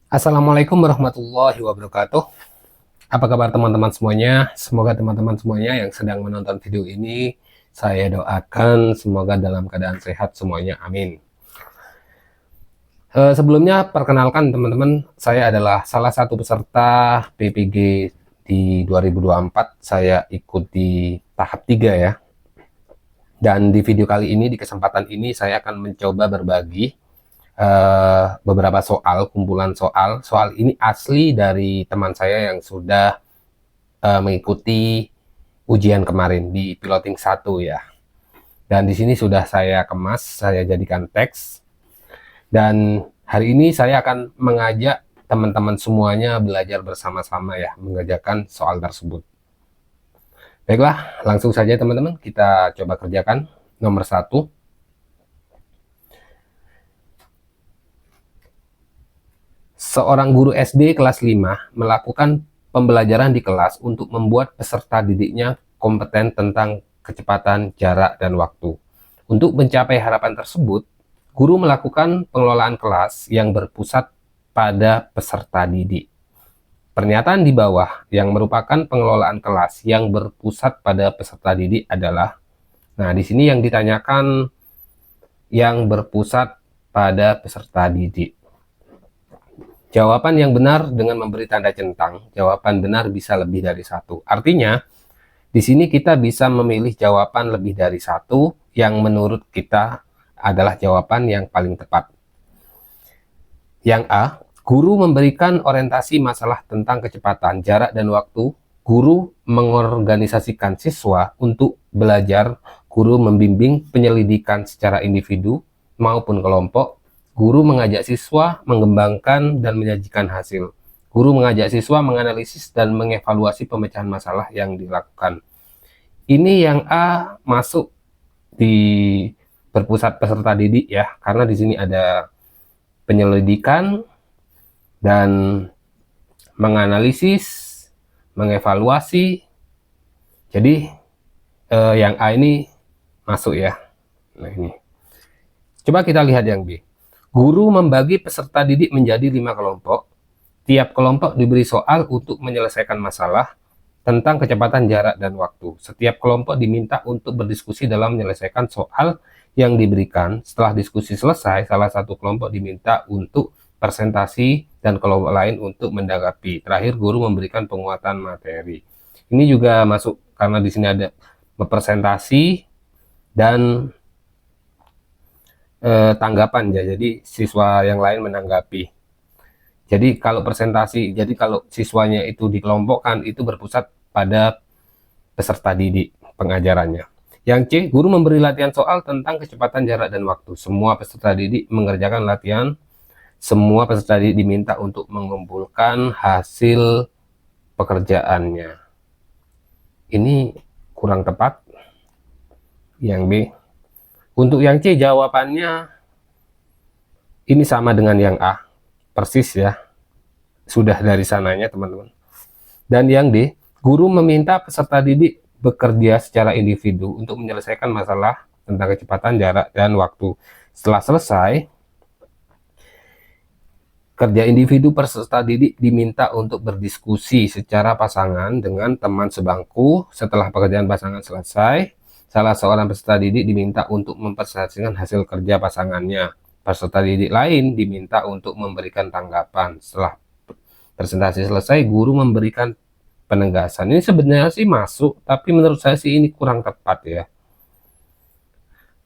Assalamualaikum warahmatullahi wabarakatuh. Apa kabar teman-teman semuanya? Semoga teman-teman semuanya yang sedang menonton video ini, saya doakan semoga dalam keadaan sehat semuanya. Amin. Sebelumnya perkenalkan teman-teman, saya adalah salah satu peserta PPG di 2024. Saya ikut di tahap 3 ya. Dan di video kali ini, di kesempatan ini saya akan mencoba berbagi beberapa soal, kumpulan soal. Soal ini asli dari teman saya yang sudah mengikuti ujian kemarin di piloting 1 ya. Dan di sini sudah saya kemas, saya jadikan teks. Dan hari ini saya akan mengajak teman-teman semuanya belajar bersama-sama ya, mengerjakan soal tersebut. Baiklah, langsung saja teman-teman, kita coba kerjakan. Nomor 1. Seorang guru SD kelas 5 melakukan pembelajaran di kelas untuk membuat peserta didiknya kompeten tentang kecepatan, jarak, dan waktu. Untuk mencapai harapan tersebut, guru melakukan pengelolaan kelas yang berpusat pada peserta didik. Pernyataan di bawah yang merupakan pengelolaan kelas yang berpusat pada peserta didik adalah, nah di sini yang ditanyakan yang berpusat pada peserta didik. Jawaban yang benar dengan memberi tanda centang, jawaban benar bisa lebih dari satu. Artinya, di sini kita bisa memilih jawaban lebih dari satu yang menurut kita adalah jawaban yang paling tepat. Yang A, guru memberikan orientasi masalah tentang kecepatan, jarak, dan waktu. Guru mengorganisasikan siswa untuk belajar. Guru membimbing penyelidikan secara individu maupun kelompok. Guru mengajak siswa mengembangkan dan menyajikan hasil. Guru mengajak siswa menganalisis dan mengevaluasi pemecahan masalah yang dilakukan. Ini yang A masuk di berpusat peserta didik ya, karena di sini ada penyelidikan dan menganalisis, mengevaluasi. Jadi yang A ini masuk ya. Nah ini. Coba kita lihat yang B. Guru membagi peserta didik menjadi 5 kelompok. Tiap kelompok diberi soal untuk menyelesaikan masalah tentang kecepatan, jarak, dan waktu. Setiap kelompok diminta untuk berdiskusi dalam menyelesaikan soal yang diberikan. Setelah diskusi selesai, salah satu kelompok diminta untuk presentasi dan kelompok lain untuk menanggapi. Terakhir, guru memberikan penguatan materi. Ini juga masuk karena di sini ada presentasi dan tanggapan ya. Jadi siswa yang lain menanggapi. Jadi kalau presentasi, jadi kalau siswanya itu dikelompokkan itu berpusat pada peserta didik pengajarannya. Yang C, guru memberi latihan soal tentang kecepatan, jarak, dan waktu. Semua peserta didik mengerjakan latihan. Semua peserta didik diminta untuk mengumpulkan hasil pekerjaannya. Ini kurang tepat. Yang B. Untuk yang C, jawabannya ini sama dengan yang A. Persis ya. Sudah dari sananya teman-teman. Dan yang D, guru meminta peserta didik bekerja secara individu untuk menyelesaikan masalah tentang kecepatan, jarak, dan waktu. Setelah selesai, kerja individu peserta didik diminta untuk berdiskusi secara pasangan dengan teman sebangku. Setelah pekerjaan pasangan selesai, salah seorang peserta didik diminta untuk mempresentasikan hasil kerja pasangannya. Peserta didik lain diminta untuk memberikan tanggapan. Setelah presentasi selesai, guru memberikan penegasan. Ini sebenarnya sih masuk, tapi menurut saya sih ini kurang tepat ya.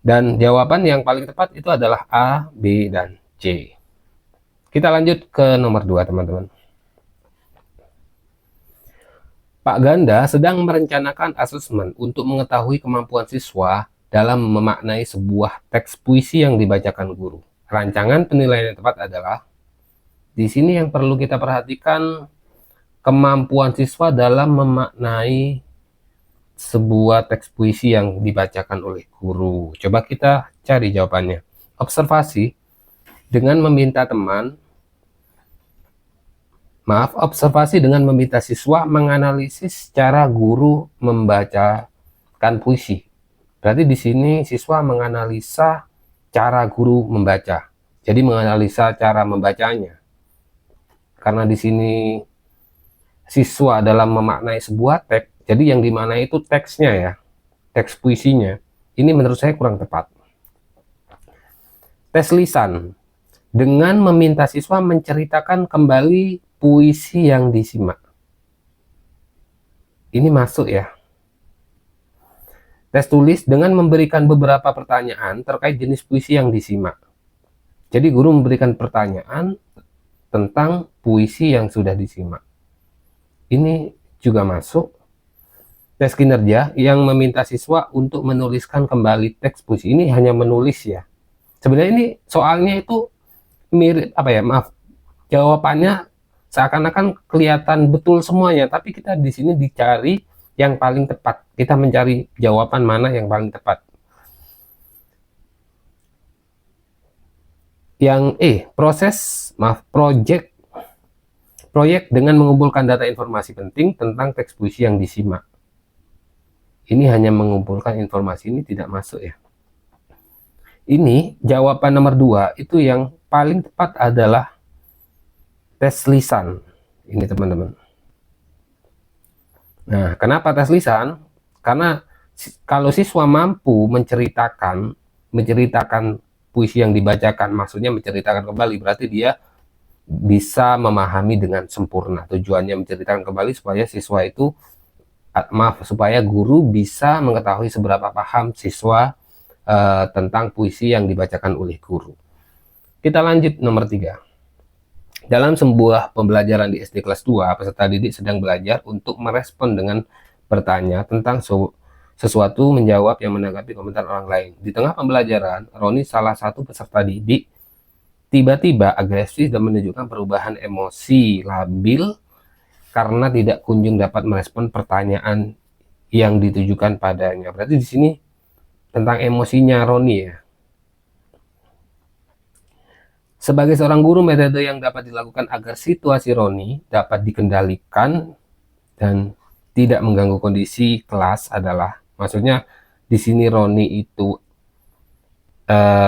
Dan jawaban yang paling tepat itu adalah A, B, dan C. Kita lanjut ke nomor 2 teman-teman. Pak Ganda sedang merencanakan asesmen untuk mengetahui kemampuan siswa dalam memaknai sebuah teks puisi yang dibacakan guru. Rancangan penilaian yang tepat adalah, di sini yang perlu kita perhatikan kemampuan siswa dalam memaknai sebuah teks puisi yang dibacakan oleh guru. Coba kita cari jawabannya. Observasi dengan meminta siswa menganalisis cara guru membacakan puisi. Berarti di sini siswa menganalisa cara guru membaca. Jadi menganalisa cara membacanya. karena di sini siswa dalam memaknai sebuah teks, jadi yang dimaknai itu teksnya ya, teks puisinya. Ini menurut saya kurang tepat. Tes lisan, dengan meminta siswa menceritakan kembali puisi yang disimak. Ini masuk ya. Tes tulis, dengan memberikan beberapa pertanyaan terkait jenis puisi yang disimak. Jadi guru memberikan pertanyaan tentang puisi yang sudah disimak. Ini juga masuk. Tes kinerja, yang meminta siswa untuk menuliskan kembali teks puisi. Ini hanya menulis ya. Sebenarnya ini soalnya itu mirip apa ya, maaf, jawabannya seakan-akan kelihatan betul semuanya, tapi kita di sini dicari yang paling tepat. Kita mencari jawaban mana yang paling tepat. Yang proyek dengan mengumpulkan data informasi penting tentang teks puisi yang disimak. Ini hanya mengumpulkan informasi, ini tidak masuk ya. Ini jawaban nomor 2 itu yang paling tepat adalah tes lisan. Ini teman-teman. Nah, kenapa tes lisan? Karena kalau siswa mampu menceritakan puisi yang dibacakan, maksudnya menceritakan kembali, berarti dia bisa memahami dengan sempurna. Tujuannya menceritakan kembali supaya siswa itu, supaya guru bisa mengetahui seberapa paham siswa tentang puisi yang dibacakan oleh guru. Kita lanjut nomor 3. Dalam sebuah pembelajaran di SD kelas 2, peserta didik sedang belajar untuk merespon dengan bertanya tentang sesuatu, menjawab yang menanggapi komentar orang lain. Di tengah pembelajaran, Roni, salah satu peserta didik, tiba-tiba agresif dan menunjukkan perubahan emosi labil karena tidak kunjung dapat merespon pertanyaan yang ditujukan padanya. Berarti di sini tentang emosinya Roni ya. Sebagai seorang guru, metode yang dapat dilakukan agar situasi Roni dapat dikendalikan dan tidak mengganggu kondisi kelas adalah, maksudnya di sini Roni itu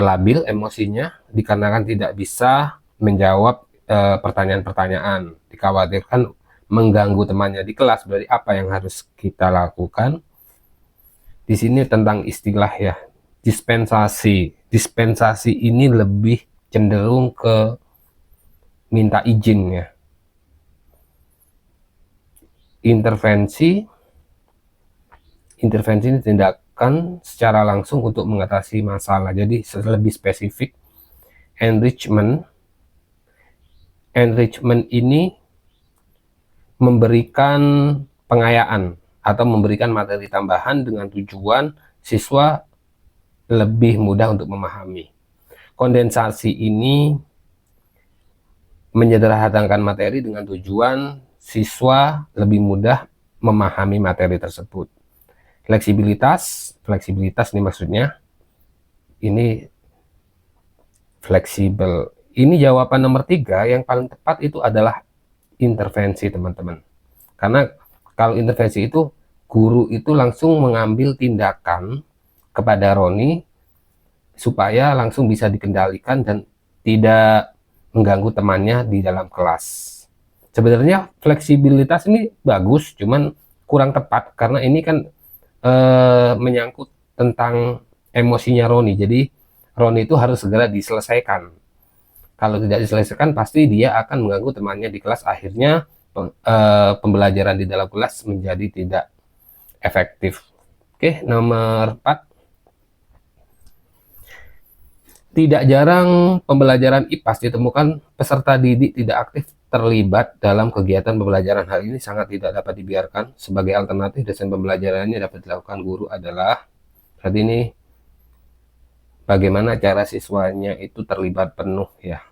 labil emosinya dikarenakan tidak bisa menjawab pertanyaan-pertanyaan, dikhawatirkan mengganggu temannya di kelas. Berarti apa yang harus kita lakukan? Di sini tentang istilah ya, dispensasi. Dispensasi ini lebih cenderung ke minta izin ya. Intervensi ini tindakan secara langsung untuk mengatasi masalah. Jadi lebih spesifik. Enrichment ini memberikan pengayaan atau memberikan materi tambahan dengan tujuan siswa lebih mudah untuk memahami. Kondensasi ini menyederhanakan materi dengan tujuan siswa lebih mudah memahami materi tersebut. Fleksibilitas ini maksudnya, ini fleksibel. Ini jawaban nomor 3 yang paling tepat itu adalah intervensi teman-teman. Karena kalau intervensi itu guru itu langsung mengambil tindakan kepada Roni supaya langsung bisa dikendalikan dan tidak mengganggu temannya di dalam kelas. Sebenarnya fleksibilitas ini bagus, cuman kurang tepat karena ini kan menyangkut tentang emosinya Roni. Jadi Roni itu harus segera diselesaikan. Kalau tidak diselesaikan pasti dia akan mengganggu temannya di kelas. Akhirnya pembelajaran di dalam kelas menjadi tidak efektif. Oke, nomor 4. Tidak jarang pembelajaran IPAS ditemukan peserta didik tidak aktif terlibat dalam kegiatan pembelajaran. Hal ini sangat tidak dapat dibiarkan. Sebagai alternatif, desain pembelajarannya dapat dilakukan guru adalah, saat ini bagaimana cara siswanya itu terlibat penuh ya.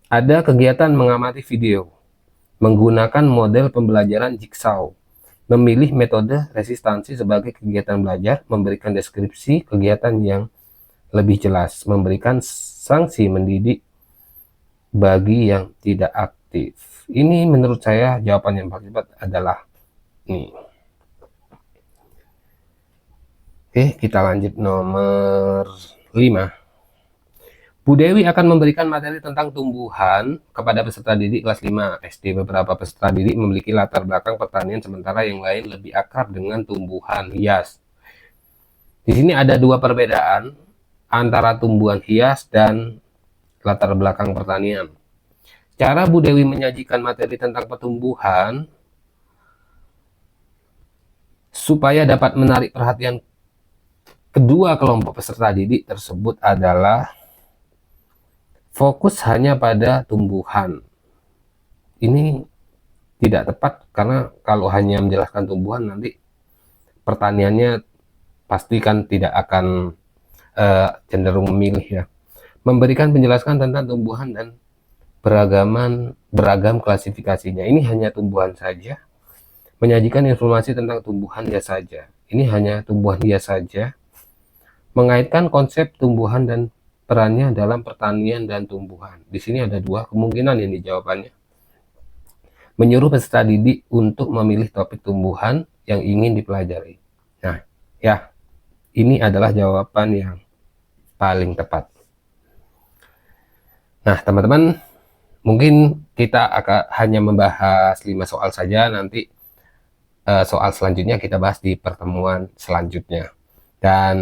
Ada kegiatan mengamati video, menggunakan model pembelajaran jigsaw, memilih metode resistansi sebagai kegiatan belajar, memberikan deskripsi kegiatan yang lebih jelas, memberikan sanksi mendidik bagi yang tidak aktif. Ini menurut saya jawaban yang paling tepat adalah ini. Oke, kita lanjut nomor 5. Bu Dewi akan memberikan materi tentang tumbuhan kepada peserta didik kelas 5 SD. Beberapa peserta didik memiliki latar belakang pertanian, sementara yang lain lebih akrab dengan tumbuhan hias. Di sini ada dua perbedaan antara tumbuhan hias dan latar belakang pertanian. Cara Bu Dewi menyajikan materi tentang pertumbuhan supaya dapat menarik perhatian kedua kelompok peserta didik tersebut adalah fokus hanya pada tumbuhan. Ini tidak tepat karena kalau hanya menjelaskan tumbuhan nanti pertaniannya pastikan tidak akan cenderung memilih ya. Memberikan penjelasan tentang tumbuhan dan beragam klasifikasinya. Ini hanya tumbuhan saja. Menyajikan informasi tentang tumbuhan hias saja. Ini hanya tumbuhan hias saja. Mengaitkan konsep tumbuhan dan perannya dalam pertanian dan tumbuhan. Di sini ada dua kemungkinan ini jawabannya. Menyuruh peserta didik untuk memilih topik tumbuhan yang ingin dipelajari. Nah, ya, ini adalah jawaban yang paling tepat. Nah, teman-teman, mungkin kita akan hanya membahas 5 soal saja. Nanti soal selanjutnya kita bahas di pertemuan selanjutnya. Dan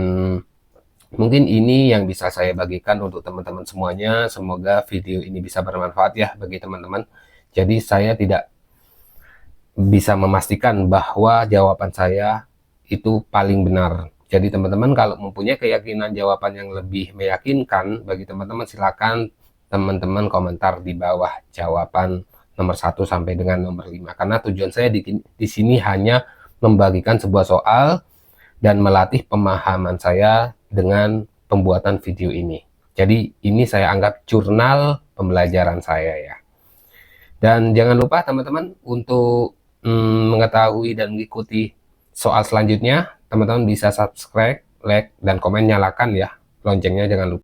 mungkin ini yang bisa saya bagikan untuk teman-teman semuanya. Semoga video ini bisa bermanfaat ya bagi teman-teman. Jadi saya tidak bisa memastikan bahwa jawaban saya itu paling benar. Jadi teman-teman kalau mempunyai keyakinan jawaban yang lebih meyakinkan bagi teman-teman, silakan teman-teman komentar di bawah jawaban nomor 1 sampai dengan nomor 5. Karena tujuan saya di sini hanya membagikan sebuah soal dan melatih pemahaman saya dengan pembuatan video ini. Jadi ini saya anggap jurnal pembelajaran saya ya. Dan jangan lupa teman-teman untuk mengetahui dan mengikuti soal selanjutnya, teman-teman bisa subscribe, like, dan komen, nyalakan ya loncengnya, jangan lupa.